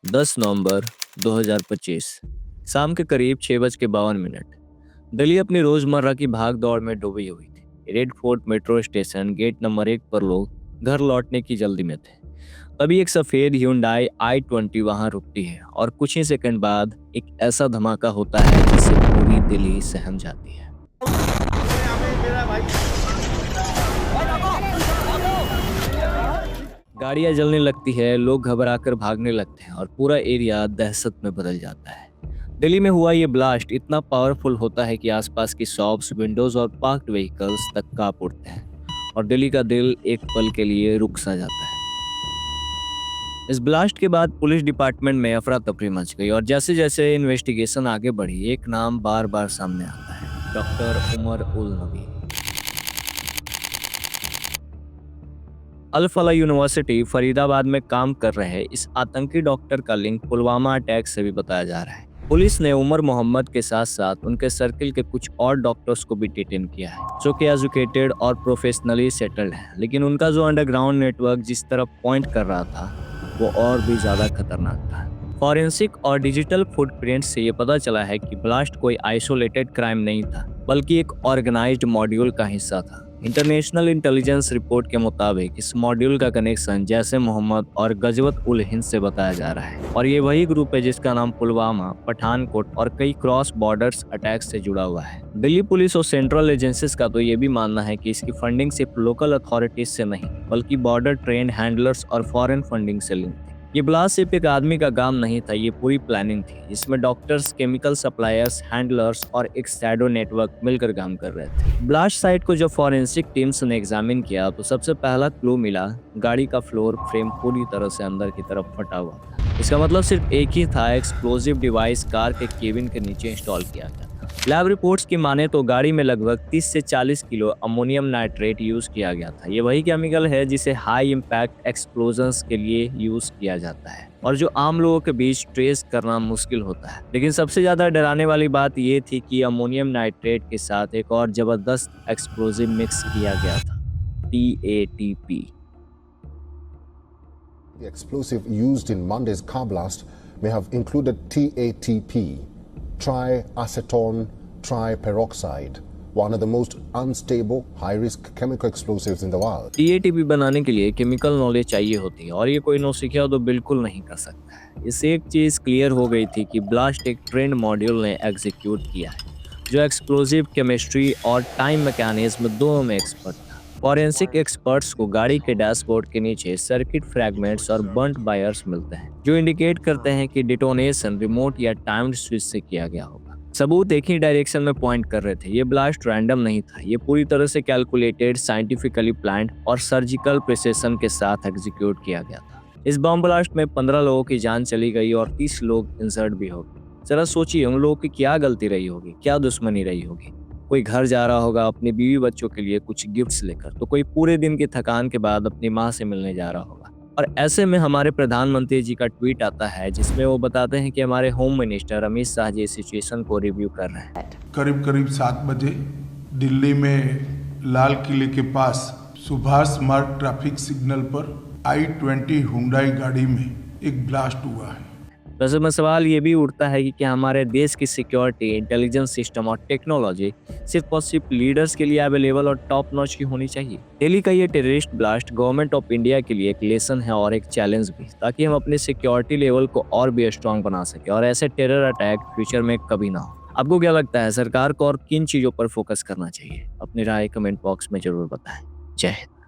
10 नवंबर 2025 शाम के करीब 6:52। दिल्ली अपनी रोजमर्रा की भाग दौड़ में डूबी हुई थी। Red Fort metro station gate number 1 पर लोग घर लौटने की जल्दी में थे। तभी एक सफेद Hyundai i20 वहां रुकती है और कुछ ही सेकंड बाद एक ऐसा धमाका होता है जिससे पूरी दिल्ली सहम जाती है। गाड़ियां जलने लगती है, लोग घबराकर भागने लगते हैं और पूरा एरिया दहशत में बदल जाता है। दिल्ली में हुआ ये ब्लास्ट इतना पावरफुल होता है कि आसपास की शॉप्स, विंडोज और पार्क्ड व्हीकल्स तक कांप उठते हैं और दिल्ली का दिल एक पल के लिए रुक सा जाता है। इस ब्लास्ट के बाद पुलिस डिपार्टमेंट में अफरा तफरी मच गई और जैसे जैसे इन्वेस्टिगेशन आगे बढ़ी, एक नाम बार बार सामने आता है, डॉक्टर उमर उल नबी। अल फला यूनिवर्सिटी फरीदाबाद में काम कर रहे इस आतंकी डॉक्टर का लिंक पुलवामा अटैक से भी बताया जा रहा है। पुलिस ने उमर मोहम्मद के साथ साथ उनके सर्किल के कुछ और डॉक्टर्स को भी डिटेन किया है, जो कि एजुकेटेड और प्रोफेशनली सेटल्ड हैं। लेकिन उनका जो अंडरग्राउंड नेटवर्क जिस तरफ पॉइंट कर रहा था, वो और भी ज्यादा खतरनाक था। फॉरेंसिक और डिजिटल फुटप्रिंट से ये पता चला है कि ब्लास्ट कोई आइसोलेटेड क्राइम नहीं था, बल्कि एक ऑर्गेनाइज्ड मॉड्यूल का हिस्सा था। इंटरनेशनल इंटेलिजेंस रिपोर्ट के मुताबिक इस मॉड्यूल का कनेक्शन जैसे मोहम्मद और गजवत उल हिंद से बताया जा रहा है और ये वही ग्रुप है जिसका नाम पुलवामा, पठानकोट और कई क्रॉस बॉर्डर्स अटैक से जुड़ा हुआ है। दिल्ली पुलिस और सेंट्रल एजेंसीज का तो ये भी मानना है कि इसकी फंडिंग सिर्फ लोकल अथॉरिटीज से नहीं, बल्कि बॉर्डर ट्रेंड हैंडलर्स और फॉरेन फंडिंग से लिंक थी। ये ब्लास्ट सिर्फ एक आदमी का काम नहीं था, ये पूरी प्लानिंग थी। इसमें डॉक्टर्स, केमिकल सप्लायर्स, हैंडलर्स और एक शैडो नेटवर्क मिलकर काम कर रहे थे। ब्लास्ट साइट को जब फॉरेंसिक टीम्स ने एग्जामिन किया तो सबसे पहला क्लू मिला, गाड़ी का फ्लोर फ्रेम पूरी तरह से अंदर की तरफ फटा हुआ था। इसका मतलब सिर्फ एक ही था, एक्सप्लोजिव डिवाइस कार के केबिन के नीचे इंस्टॉल किया गया। लैब रिपोर्ट्स की माने तो गाड़ी में लगभग 30 से 40 किलो अमोनियम नाइट्रेट यूज किया गया था। ये वही केमिकल है जिसे हाई इम्पैक्ट एक्सप्लोजन्स के लिए यूज किया जाता है और जो आम लोगों के बीच ट्रेस करना मुश्किल होता है। लेकिन सबसे ज्यादा डराने वाली बात ये थी कि अमोनियम नाइट्रेट के साथ एक और जबरदस्त एक्सप्लोजिव मिक्स किया गया था, TATP। The explosive used in Monday's car blast may have included TATP, triacetone triperoxide, one of the most unstable, high-risk chemical explosives in the world. TATP बनाने के लिए केमिकल नॉलेज चाहिए होती है और ये कोई नौसिखिया तो बिल्कुल नहीं कर सकता है। इससे एक चीज़ क्लियर हो गई थी कि ब्लास्ट एक ट्रेंड मॉड्यूल ने एग्जीक्यूट किया है, जो एक्सप्लोजिव केमिस्ट्री और टाइम मैकेनिज्म दोनों में एक्सपर्ट था। फॉरेंसिक एक्सपर्ट्स को गाड़ी के डैशबोर्ड के नीचे सर्किट फ्रैगमेंट्स और बर्न्ट वायर्स मिलते हैं, जो इंडिकेट करते हैं कि डिटोनेशन रिमोट या टाइम्ड स्विच से किया गया होगा। सबूत एक ही डायरेक्शन में पॉइंट कर रहे थे। ये ब्लास्ट रैंडम नहीं था, ये पूरी तरह से कैलकुलेटेड, साइंटिफिकली प्लान्ड और सर्जिकल प्रिसिशन के साथ एग्जीक्यूट किया गया था। इस बम ब्लास्ट में 15 लोगों की जान चली गई और 30 लोग इंजर्ड भी हो गए। जरा सोचिए, उन लोगों की क्या गलती रही होगी, क्या दुश्मनी रही होगी। कोई घर जा रहा होगा अपने बीवी बच्चों के लिए कुछ गिफ्ट्स लेकर, तो कोई पूरे दिन की थकान के बाद अपनी माँ से मिलने जा रहा होगा। और ऐसे में हमारे प्रधानमंत्री जी का ट्वीट आता है जिसमें वो बताते हैं कि हमारे home minister Amit Shah ji situation को रिव्यू कर रहे हैं। करीब 7 बजे दिल्ली में लाल किले के पास सुभाष मार्ग ट्रैफिक सिग्नल पर i20 हुंडई गाड़ी में एक ब्लास्ट हुआ है। वैसे में सवाल ये भी उठता है कि क्या हमारे देश की सिक्योरिटी, इंटेलिजेंस सिस्टम और टेक्नोलॉजी सिर्फ और सिर्फ लीडर्स के लिए अवेलेबल और टॉप नॉच की होनी चाहिए। दिल्ली का ये terrorist blast government of India के लिए एक लेसन है और एक चैलेंज भी, ताकि हम अपने सिक्योरिटी लेवल को और भी स्ट्रॉन्ग बना सके और ऐसे टेरर अटैक फ्यूचर में कभी ना हो। आपको क्या लगता है, सरकार को और किन चीज़ों पर फोकस करना चाहिए? अपनी राय कमेंट बॉक्स में जरूर बताएं। जय हिंद।